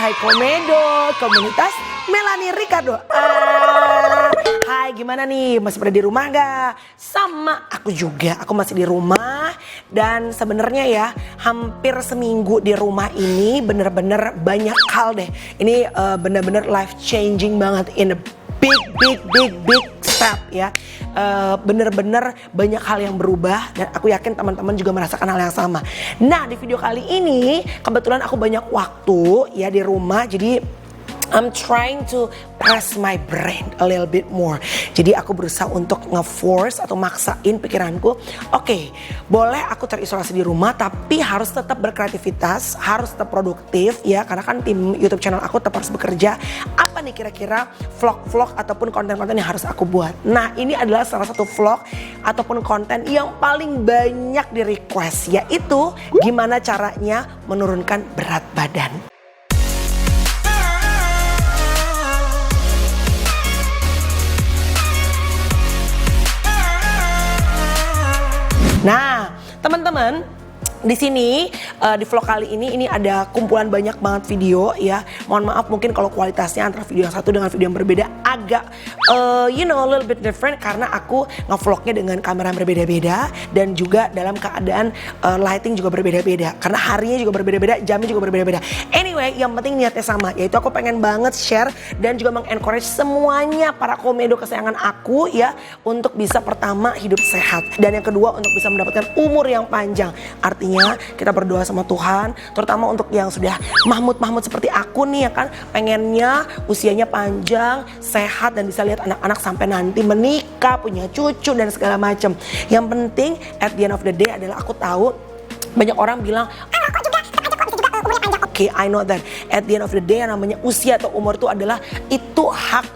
Hai Komedo, komunitas Melanie Ricardo. Hai, gimana nih? Masih pada di rumah gak? Sama aku juga, aku masih di rumah. Dan sebenarnya ya, hampir seminggu di rumah ini bener-bener banyak hal deh. Ini bener-bener life changing banget, in a big step ya. Bener-bener banyak hal yang berubah dan aku yakin teman-teman juga merasakan hal yang sama. Nah, di video kali ini kebetulan aku banyak waktu ya di rumah, jadi I'm trying to press my brain a little bit more. Jadi aku berusaha untuk nge-force atau maksain pikiranku. Oke, boleh aku terisolasi di rumah tapi harus tetap berkreativitas, harus tetap produktif ya. Karena kan tim YouTube channel aku tetap harus bekerja. Apa nih kira-kira vlog-vlog ataupun konten-konten yang harus aku buat? Nah, ini adalah salah satu vlog ataupun konten yang paling banyak di request, yaitu gimana caranya menurunkan berat badan. Nah, teman-teman, di sini di vlog kali ini ada kumpulan banyak banget video ya. Mohon maaf mungkin kalau kualitasnya antara video yang satu dengan video yang berbeda agak a little bit different karena aku ngevlognya dengan kamera yang berbeda-beda dan juga dalam keadaan lighting juga berbeda-beda karena harinya juga berbeda-beda, jamnya juga berbeda-beda. Anyway, yang penting niatnya sama, yaitu aku pengen banget share dan juga mengencourage semuanya para komedo kesayangan aku ya untuk bisa pertama hidup sehat dan yang kedua untuk bisa mendapatkan umur yang panjang. Artinya kita berdoa sama Tuhan, terutama untuk yang sudah mahmud seperti aku nih ya kan, pengennya usianya panjang, sehat dan bisa lihat anak-anak sampai nanti menikah, punya cucu dan segala macam. Yang penting at the end of the day adalah aku tahu banyak orang bilang, aku juga umurnya panjang. Oke, I know that at the end of the day yang namanya usia atau umur itu hak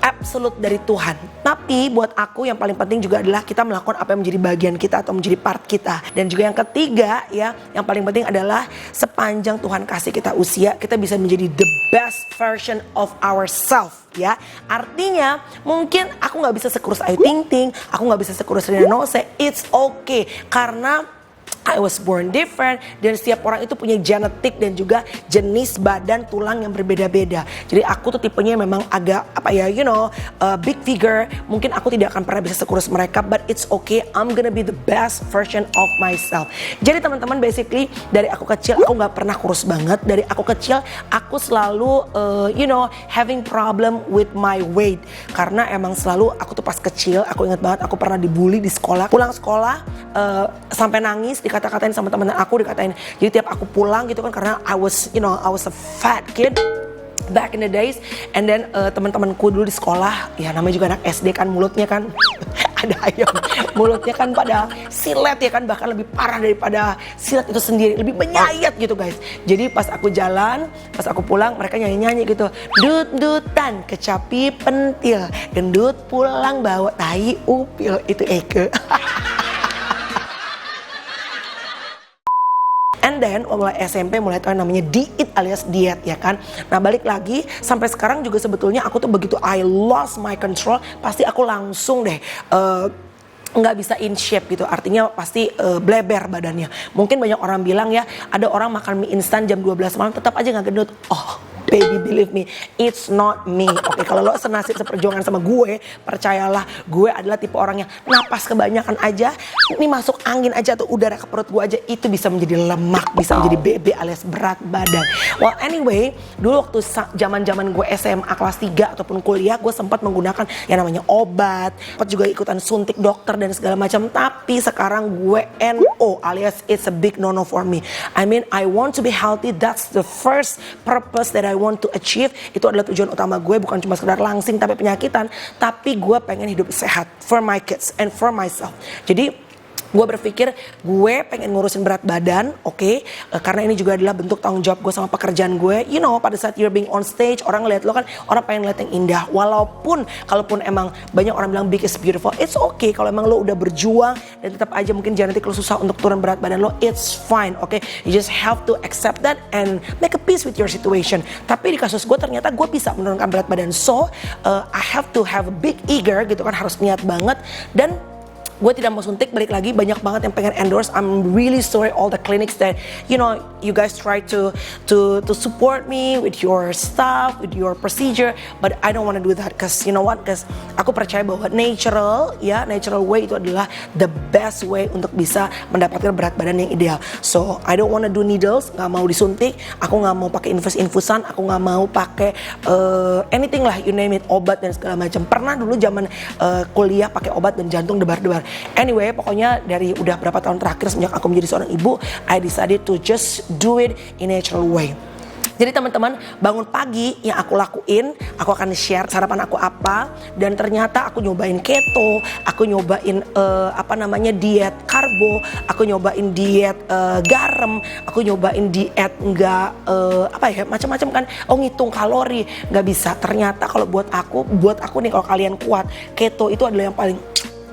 absolute dari Tuhan. Tapi buat aku yang paling penting juga adalah kita melakukan apa yang menjadi bagian kita atau menjadi part kita. Dan juga yang ketiga ya, yang paling penting adalah sepanjang Tuhan kasih kita usia, kita bisa menjadi the best version of ourselves ya. Artinya mungkin aku gak bisa sekurus Ayu Ting Ting, aku gak bisa sekurus Rina Nose, it's okay. Karena I was born different dan setiap orang itu punya genetik dan juga jenis badan tulang yang berbeda-beda. Jadi aku tuh tipenya memang agak big figure. Mungkin aku tidak akan pernah bisa sekurus mereka, but it's okay. I'm gonna be the best version of myself. Jadi teman-teman, basically dari aku kecil aku nggak pernah kurus banget. Dari aku kecil aku selalu having problem with my weight karena emang selalu aku tuh pas kecil aku ingat banget aku pernah dibully di sekolah. Pulang sekolah sampai nangis, dikata-katain sama teman aku, dikatain. Jadi tiap aku pulang gitu kan karena I was a fat kid back in the days, and then teman-temanku dulu di sekolah, ya namanya juga anak SD kan, mulutnya kan ada ayam, mulutnya kan pada silet ya kan, bahkan lebih parah daripada silet itu sendiri, lebih menyayat gitu guys. Jadi pas aku jalan, pas aku pulang, mereka nyanyi-nyanyi gitu, dut-dutan kecapi pentil, gendut pulang bawa tai upil, itu Eke. And then mulai SMP mulai tahu namanya diet alias diet ya kan. Nah balik lagi sampai sekarang juga sebetulnya aku tuh begitu I lost my control pasti aku langsung deh nggak bisa in shape gitu, artinya pasti bleber badannya. Mungkin banyak orang bilang ya, ada orang makan mie instan jam 12 malam tetap aja nggak gendut. Oh baby, believe me, it's not me. Oke, kalau lo senasib seperjuangan sama gue, percayalah gue adalah tipe orang yang napas kebanyakan aja, ini masuk angin aja atau udara ke perut gue aja, itu bisa menjadi lemak, bisa menjadi BB alias berat badan. Well anyway, dulu waktu zaman gue SMA kelas 3 ataupun kuliah, gue sempat menggunakan yang namanya obat, sempat juga ikutan suntik dokter dan segala macam. Tapi sekarang gue NO alias it's a big no-no for me. I mean I want to be healthy, that's the first purpose that I want to achieve. Itu adalah tujuan utama gue, bukan cuma sekedar langsing tapi penyakitan, tapi gue pengen hidup sehat for my kids and for myself. Jadi gue berpikir gue pengen ngurusin berat badan, oke? Karena ini juga adalah bentuk tanggung jawab gue sama pekerjaan gue. Pada saat you're being on stage, orang ngeliat lo kan, orang pengen ngeliat yang indah. Kalaupun emang banyak orang bilang big is beautiful, it's okay. Kalau emang lo udah berjuang dan tetap aja mungkin genetik lo susah untuk turun berat badan lo, it's fine, oke? You just have to accept that and make a peace with your situation. Tapi di kasus gue ternyata gue bisa menurunkan berat badan, so I have to have a big eager gitu kan, harus niat banget. Dan gue tidak mau suntik. Balik lagi banyak banget yang pengen endorse. I'm really sorry all the clinics that you know you guys try to support me with your stuff, with your procedure, but I don't want to do that cause you know what? Cause aku percaya bahwa natural way itu adalah the best way untuk bisa mendapatkan berat badan yang ideal. So I don't want to do needles, nggak mau disuntik, aku nggak mau pakai infusan, aku nggak mau pakai anything lah, you name it, obat dan segala macam. Pernah dulu zaman kuliah pakai obat dan jantung debar-debar. Anyway, pokoknya dari udah berapa tahun terakhir sejak aku menjadi seorang ibu, I decided to just do it in a natural way. Jadi teman-teman, bangun pagi yang aku lakuin, aku akan share sarapan aku apa, dan ternyata aku nyobain keto, aku nyobain diet karbo, aku nyobain diet garam, aku nyobain diet enggak macam-macam kan, ngitung kalori, nggak bisa. Ternyata kalau buat aku nih, kalau kalian kuat, keto itu adalah yang paling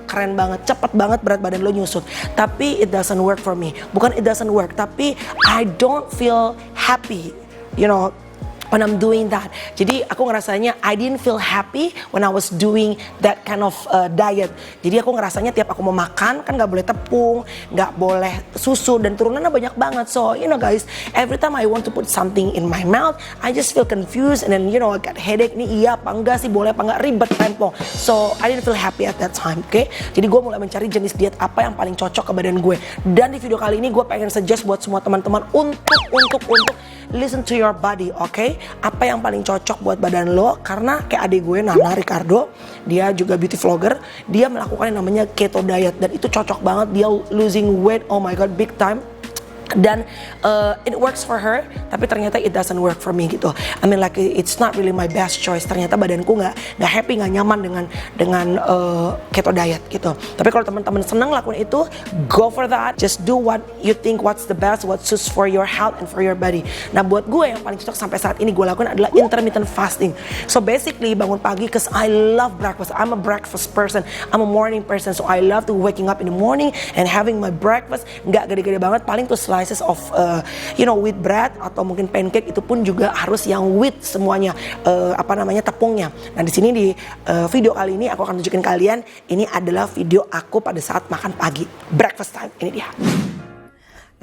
keren banget, cepet banget berat badan lo nyusut. Tapi it doesn't work for me. Bukan it doesn't work, tapi I don't feel happy, you know, when I'm doing that. Jadi aku ngerasanya I didn't feel happy when I was doing that kind of diet. Jadi aku ngerasanya tiap aku mau makan kan nggak boleh tepung, nggak boleh susu, dan turunannya banyak banget. So you know guys, every time I want to put something in my mouth, I just feel confused and then you know I got headache. Nih iya apa enggak sih, boleh apa enggak, ribet tempo. So I didn't feel happy at that time, okay? Jadi gue mulai mencari jenis diet apa yang paling cocok ke badan gue. Dan di video kali ini gue pengen suggest buat semua teman-teman untuk listen to your body, okay? Apa yang paling cocok buat badan lo, karena kayak adik gue Nana Ricardo, dia juga beauty vlogger, dia melakukan yang namanya keto diet, dan itu cocok banget, dia losing weight, oh my god, big time. Dan it works for her, tapi ternyata it doesn't work for me gitu. I mean like it's not really my best choice. Ternyata badanku nggak happy, nggak nyaman dengan keto diet gitu. Tapi kalau teman-teman senang lakuin itu, go for that. Just do what you think what's the best, what suits for your health and for your body. Nah buat gue yang paling cocok sampai saat ini gue lakukan adalah intermittent fasting. So basically bangun pagi, cause I love breakfast. I'm a breakfast person. I'm a morning person. So I love to waking up in the morning and having my breakfast. Nggak gede-gede banget, paling tuh slices of wheat bread atau mungkin pancake, itu pun juga harus yang wheat semuanya, tepungnya. Nah di sini di video kali ini aku akan tunjukin kalian, ini adalah video aku pada saat makan pagi, breakfast time, ini dia.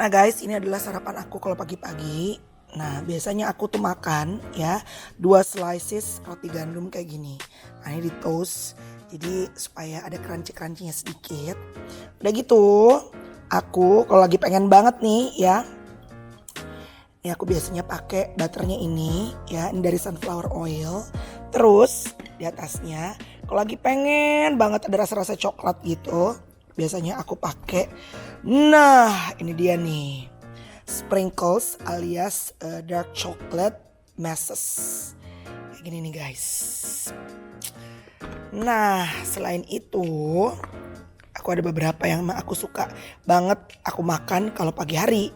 Nah guys, ini adalah sarapan aku kalau pagi-pagi. Nah biasanya aku tuh makan ya 2 slices roti gandum kayak gini. Nah ini di toast, jadi supaya ada crunchy-crunchy-nya sedikit. Udah gitu, aku kalau lagi pengen banget nih ya, ini aku biasanya pakai butternya ini ya, ini dari sunflower oil. Terus di atasnya kalau lagi pengen banget ada rasa-rasa coklat gitu, biasanya aku pakai, nah ini dia nih, sprinkles alias dark chocolate masses kayak gini nih guys. Nah selain itu, aku ada beberapa yang aku suka banget aku makan kalau pagi hari.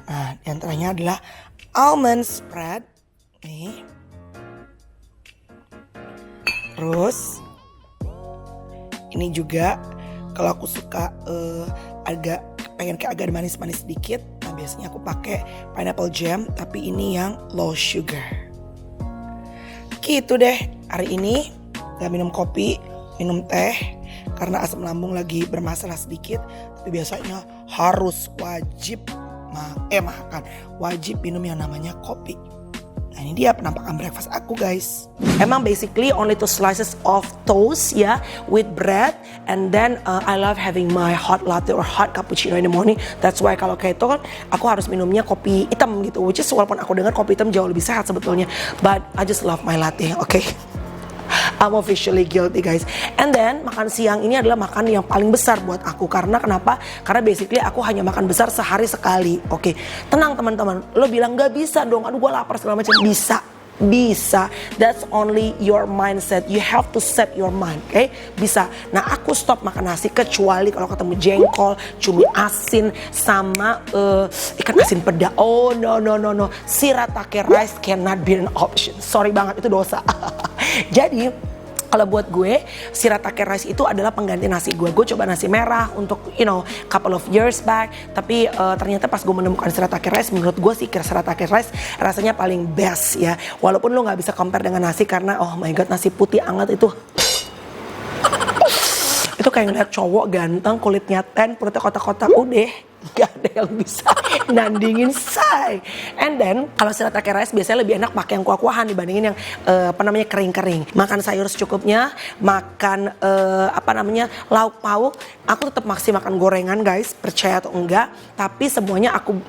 Nah, diantaranya adalah almond spread nih. Terus ini juga kalau aku suka agak agak manis-manis sedikit. Nah, biasanya aku pakai pineapple jam, tapi ini yang low sugar. Gitu deh. Hari ini gak minum kopi, minum teh. Karena asam lambung lagi bermasalah sedikit, tapi biasanya harus wajib minum yang namanya kopi. Nah ini dia penampakan breakfast aku guys. Emang basically only 2 slices of toast ya, with bread, and then I love having my hot latte or hot cappuccino in the morning. That's why kalau keto kan aku harus minumnya kopi hitam gitu, which is walaupun aku dengar kopi hitam jauh lebih sehat sebetulnya, but I just love my latte, okay? I'm officially guilty guys. And then makan siang ini adalah makan yang paling besar buat aku. Karena kenapa? Karena basically aku hanya makan besar sehari sekali. Oke, tenang teman-teman. Lo bilang gak bisa dong, aduh gue lapar segala macam. Bisa. That's only your mindset. You have to set your mind, okay? Bisa. Nah aku stop makan nasi kecuali kalau ketemu jengkol, cumi asin, sama ikan asin peda. Oh no. Shiratake rice cannot be an option. Sorry banget, itu dosa. Jadi kalau buat gue, shiratake rice itu adalah pengganti nasi gue. Gue coba nasi merah untuk, couple of years back. Tapi ternyata pas gue menemukan shiratake rice, menurut gue sih shiratake rice rasanya paling best ya. Walaupun lo gak bisa compare dengan nasi karena, oh my god, nasi putih anget itu Itu kayak ngeliat cowok ganteng, kulitnya tan, perutnya kotak-kotak, udah gak ada yang bisa nandingin say. And then kalau shirataki rice biasanya lebih enak pakai yang kuah-kuahan dibandingin yang kering-kering. Makan sayur secukupnya, makan lauk pauk. Aku tetap masih makan gorengan guys, percaya atau enggak. Tapi semuanya aku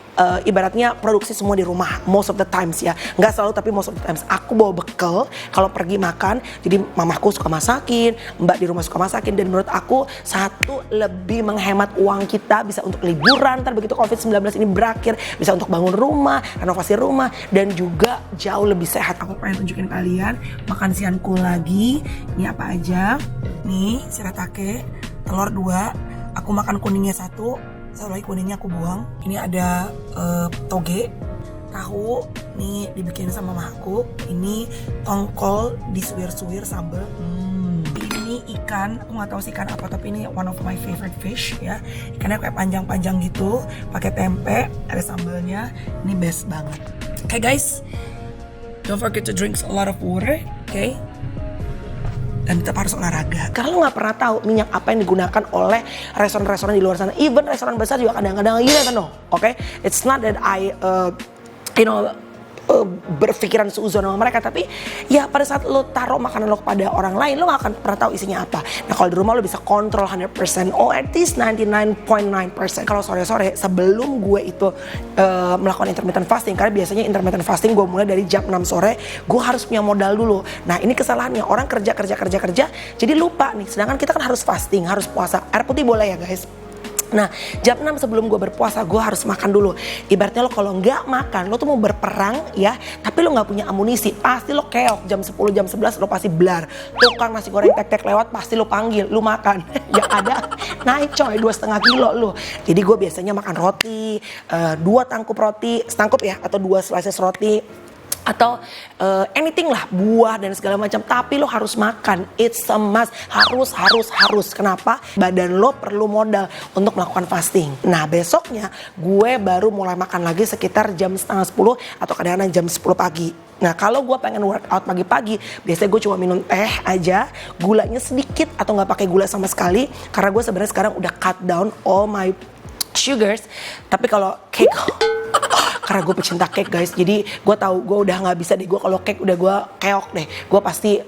ibaratnya produksi semua di rumah most of the times ya. Nggak selalu tapi most of the times. Aku bawa bekal kalau pergi makan. Jadi mamaku suka masakin, mbak di rumah suka masakin. Dan menurut aku satu lebih menghemat uang kita, bisa untuk liburan ntar begitu COVID-19 ini berakhir, bisa untuk bangun rumah, renovasi rumah, dan juga jauh lebih sehat. Aku pengen tunjukin kalian makan siangku lagi. Ini apa aja? Nih shirataki, telur 2, aku makan kuningnya 1, satu lagi kuningnya aku buang. Ini ada toge, tahu, nih dibikin sama mamaku. Ini tongkol disuir-suir sambal. Ini ikan, aku nggak tahu sih ikan apa, tapi ini one of my favorite fish ya. Ikannya kayak panjang-panjang gitu, pakai tempe, ada sambalnya. Ini best banget. Okay guys, don't forget to drink a lot of water, okay? Dan tetap harus olahraga. Kalau nggak pernah tahu minyak apa yang digunakan oleh restoran-restoran di luar sana, even restoran besar juga kadang-kadang know, okay? It's not that I, berpikiran seuzon sama mereka, tapi ya pada saat lo taruh makanan lo kepada orang lain, lo gak akan pernah tahu isinya apa. Nah kalau di rumah lo bisa kontrol 100%, at least 99.9%. Kalau sore-sore sebelum gue itu melakukan intermittent fasting, karena biasanya intermittent fasting gue mulai dari jam 6 sore, gue harus punya modal dulu. Nah ini kesalahannya, orang kerja, jadi lupa nih, sedangkan kita kan harus fasting, harus puasa. Air putih boleh ya guys. Nah jam 6 sebelum gue berpuasa gue harus makan dulu. Ibaratnya lo kalau nggak makan lo tuh mau berperang ya, tapi lo nggak punya amunisi, pasti lo keok. Jam 10 jam 11 lo pasti blar. Tukang nasi goreng tek-tek lewat pasti lo panggil, lo makan. Yang ada naik coy 2,5 kilo lo. Jadi gue biasanya makan roti, 2 tangkup roti, setangkup ya, atau 2 slices roti, atau anything lah, buah dan segala macam. Tapi lo harus makan, it's a must, harus. Kenapa? Badan lo perlu modal untuk melakukan fasting. Nah besoknya gue baru mulai makan lagi sekitar jam 9:30 atau kadang-kadang jam 10 pagi. Nah kalau gue pengen workout pagi-pagi, biasanya gue cuma minum teh aja, gulanya sedikit atau nggak pakai gula sama sekali, karena gue sebenarnya sekarang udah cut down all my sugars. Tapi kalau cake, karena gue pecinta cake guys, jadi gue tahu gue udah nggak bisa deh, gue kalau cake udah gue keok deh, gue pasti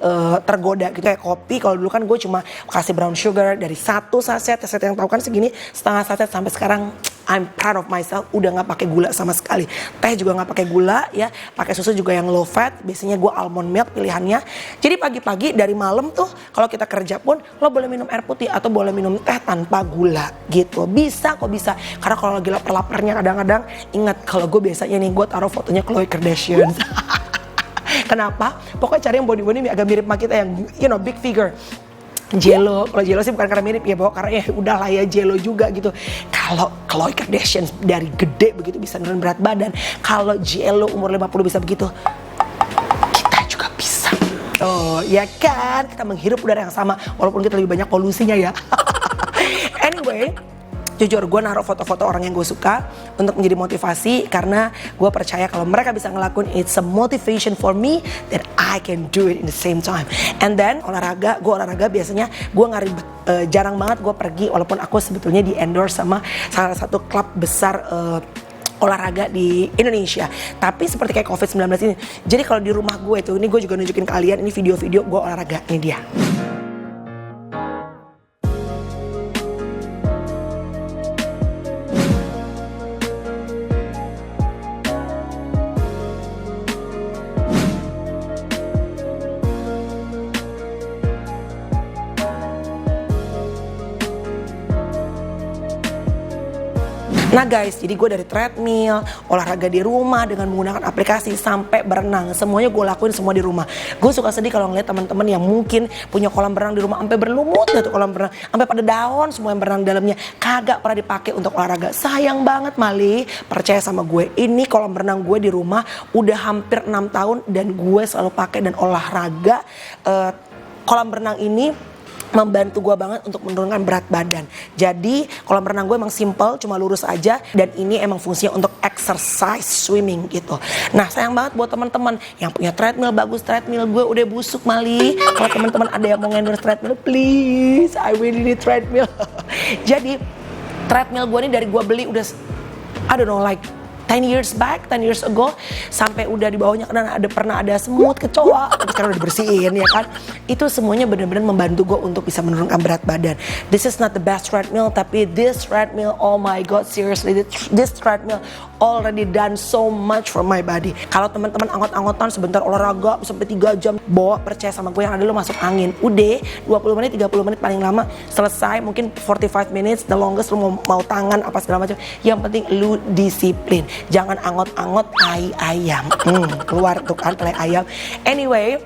tergoda gitu. Kayak kopi, kalau dulu kan gue cuma kasih brown sugar dari 1 saset yang tahu kan segini, setengah saset, sampai sekarang I'm proud of myself, udah nggak pakai gula sama sekali. Teh juga nggak pakai gula ya, pakai susu juga yang low fat, biasanya gue almond milk pilihannya. Jadi pagi-pagi dari malam tuh kalau kita kerja pun lo boleh minum air putih atau boleh minum teh tanpa gula gitu. Bisa kok, bisa. Karena kalau lagi lapar-laparnya kadang-kadang, ingat kalau gue biasanya nih gue taruh fotonya Khloe Kardashian. Kenapa? Pokoknya cari yang body agak mirip sama kita, yang big figure. Jello, kalau Jello sih bukan karena mirip ya, karena ya udahlah ya Jello juga gitu. Kalau Khloe Kardashian dari gede begitu bisa nurunin berat badan, kalau Jello umur 50 bisa begitu, kita juga bisa. Oh ya kan, kita menghirup udara yang sama walaupun kita lebih banyak polusinya ya. Anyway, jujur gue naruh foto-foto orang yang gue suka untuk menjadi motivasi, karena gue percaya kalau mereka bisa ngelakuin, it's a motivation for me that I can do it in the same time. And then olahraga, gue olahraga biasanya gue nggak ribet, jarang banget gue pergi, walaupun aku sebetulnya di endorse sama salah satu klub besar olahraga di Indonesia. Tapi seperti kayak COVID-19 ini, jadi kalau di rumah gue itu, ini gue juga nunjukin kalian, ini video-video gue olahraga, ini dia. Nah guys, jadi gue dari treadmill, olahraga di rumah dengan menggunakan aplikasi, sampai berenang, semuanya gue lakuin semua di rumah. Gue suka sedih kalau ngeliat teman-teman yang mungkin punya kolam berenang di rumah sampai berlumut gitu kolam berenang, sampai pada daun semua yang berenang di dalamnya, kagak pernah dipakai untuk olahraga. Sayang banget Mali, percaya sama gue, ini kolam berenang gue di rumah udah hampir 6 tahun dan gue selalu pakai dan olahraga. Kolam berenang ini membantu gue banget untuk menurunkan berat badan. Jadi kolam renang gue emang simple, cuma lurus aja, dan ini emang fungsinya untuk exercise swimming gitu. Nah sayang banget buat teman-teman yang punya treadmill bagus, treadmill gue udah busuk Mali. Kalau teman-teman ada yang mau endorse treadmill, please, I really need treadmill. Jadi treadmill gue ini dari gue beli udah I don't know like 10 years ago, sampai udah di bawahnya karena pernah ada semut, kecoa, tapi sekarang udah dibersihin ya kan. Itu semuanya benar-benar membantu gue untuk bisa menurunkan berat badan. This is not the best treadmill, tapi this treadmill, oh my god, seriously, this treadmill already done so much for my body. Kalau teman-teman anggot-anggotan sebentar olahraga sampai 3 jam, bawa, percaya sama gue yang ada lo masuk angin. Udah 20 menit, 30 menit paling lama selesai, mungkin 45 minutes the longest. Lo mau tangan apa segala macam. Yang penting lu disiplin. Jangan angot-angot tai ayam. Keluar tuh kan tai ayam. Anyway,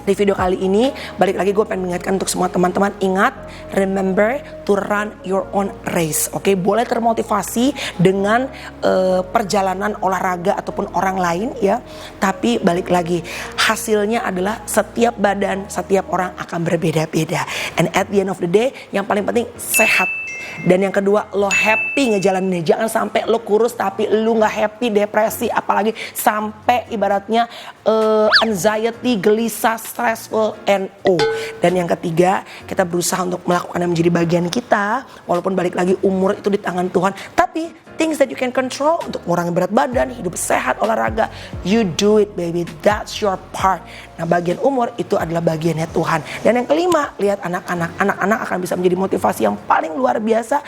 di video kali ini balik lagi gue pengen mengingatkan untuk semua teman-teman, ingat, remember to run your own race. Oke, boleh termotivasi dengan perjalanan olahraga ataupun orang lain ya, tapi balik lagi hasilnya adalah setiap badan, setiap orang akan berbeda-beda. And at the end of the day, yang paling penting sehat. Dan yang kedua, lo happy ngejalaninnya. Jangan sampai lo kurus tapi lo gak happy, depresi, apalagi sampai ibaratnya anxiety, gelisah, stressful, NO. Dan yang ketiga, kita berusaha untuk melakukan yang menjadi bagian kita, walaupun balik lagi umur itu di tangan Tuhan, tapi things that you can control untuk mengurangi berat badan, hidup sehat, olahraga, you do it baby, that's your part. Nah bagian umur itu adalah bagiannya Tuhan. Dan yang kelima, lihat anak-anak akan bisa menjadi motivasi yang paling luar biasa.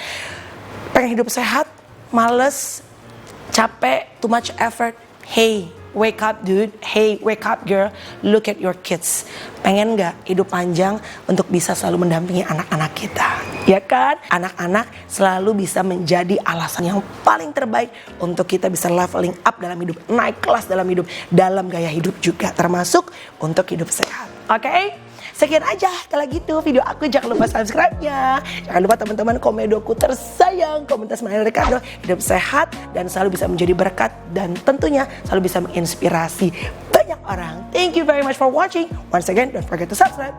Pengen hidup sehat, males, capek, too much effort, hey, wake up dude, hey wake up girl, look at your kids. Pengen gak hidup panjang untuk bisa selalu mendampingi anak-anak kita? Ya kan? Anak-anak selalu bisa menjadi alasan yang paling terbaik untuk kita bisa leveling up dalam hidup, naik kelas dalam hidup, dalam gaya hidup juga, termasuk untuk hidup sehat. Oke? Sekian aja kalau gitu video aku, jangan lupa subscribe-nya. Jangan lupa teman-teman komedoku tersayang, komunitas Manel Ricardo, hidup sehat dan selalu bisa menjadi berkat dan tentunya selalu bisa menginspirasi banyak orang. Thank you very much for watching. Once again, don't forget to subscribe.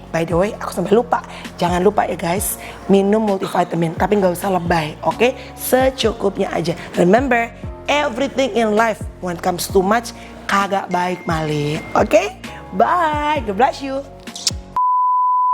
By the way, aku sampai lupa. Jangan lupa ya guys, minum multivitamin tapi nggak usah lebay, oke? Secukupnya aja. Remember, everything in life when it comes too much kagak baik Mali. Oke? Bye. God bless you.